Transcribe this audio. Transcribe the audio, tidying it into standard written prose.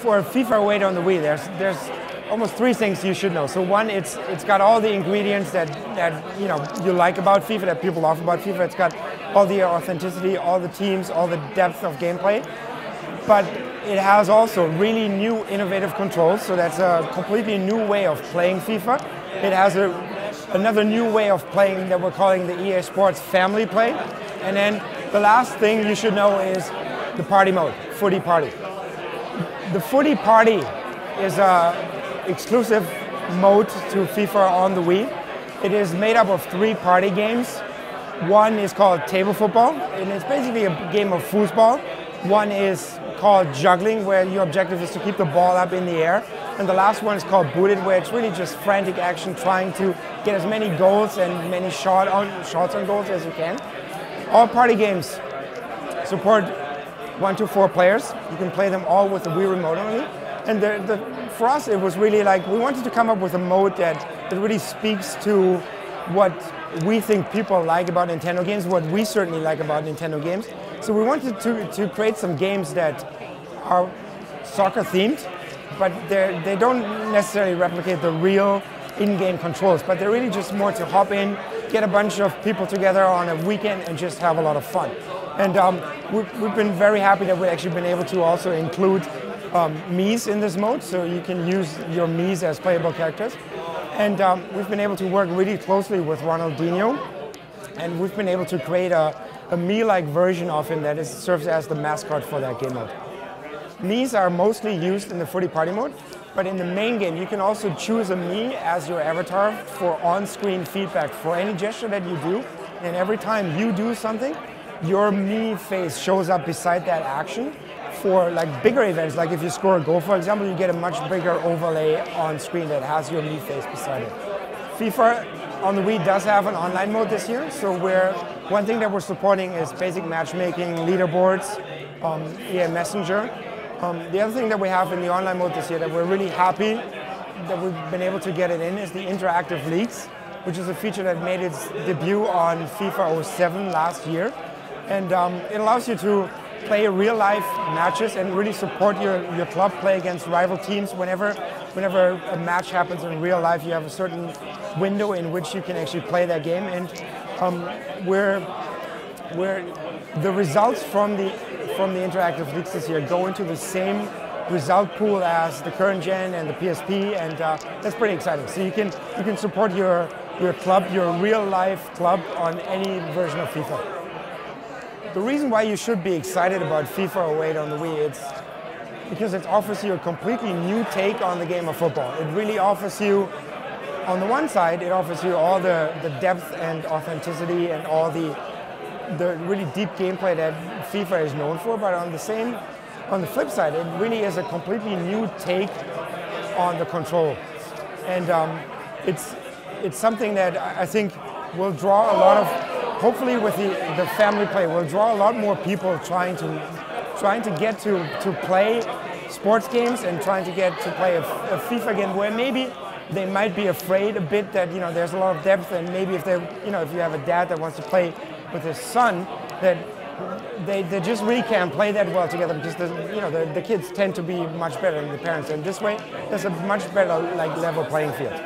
for FIFA 08 on the Wii, there's almost three things you should know. So one, it's got all the ingredients that you like about FIFA, that people love about FIFA. It's got all the authenticity, all the teams, all the depth of gameplay. But it has also really new innovative controls, so that's a completely new way of playing FIFA. It has another new way of playing that we're calling the EA Sports Family Play. And then the last thing you should know is the party mode, Footy Party. The Footy Party is an exclusive mode to FIFA on the Wii. It is made up of 3 party games. One is called Table Football, and it's basically a game of foosball. One is called Juggling, where your objective is to keep the ball up in the air. And the last one is called Booted, where it's really just frantic action, trying to get as many goals and many shots on goals as you can. All party games support 1 to 4 players. You can play them all with the Wii remote only. And for us, it was really like, we wanted to come up with a mode that really speaks to what we think people like about Nintendo games, what we certainly like about Nintendo games. So we wanted to create some games that are soccer themed, but they don't necessarily replicate the real in-game controls, but they're really just more to hop in, get a bunch of people together on a weekend and just have a lot of fun. And we've been very happy that we've actually been able to also include Mii's in this mode, so you can use your Mii's as playable characters. And we've been able to work really closely with Ronaldinho, and we've been able to create a Mii-like version of him that serves as the mascot for that game mode. Mii's are mostly used in the Footy Party mode, but in the main game you can also choose a Mii as your avatar for on-screen feedback for any gesture that you do. And every time you do something, your Mii face shows up beside that action. For like bigger events, like if you score a goal, for example, you get a much bigger overlay on screen that has your Mii face beside it. FIFA on the Wii does have an online mode this year, so one thing that we're supporting is basic matchmaking, leaderboards, EA Messenger. The other thing that we have in the online mode this year that we're really happy that we've been able to get it in is the interactive leagues, which is a feature that made its debut on FIFA 07 last year. And it allows you to play real-life matches and really support your club, play against rival teams. Whenever a match happens in real life, you have a certain window in which you can actually play that game. And the results from the interactive leagues this year go into the same result pool as the current gen and the PSP, and that's pretty exciting. So you can support your club, your real-life club, on any version of FIFA. The reason why you should be excited about FIFA 08 on the Wii, it's because it offers you a completely new take on the game of football. It really offers you, on the one side, it offers you all the depth and authenticity and all the really deep gameplay that FIFA is known for, but on the flip side, it really is a completely new take on the control. And it's something that I think will draw a lot of, hopefully with the family play, will draw a lot more people trying to get to play sports games and trying to get to play a FIFA game where maybe they might be afraid a bit that there's a lot of depth, and maybe if if you have a dad that wants to play with his son, that they just really can't play that well together because the kids tend to be much better than the parents, and this way there's a much better level playing field.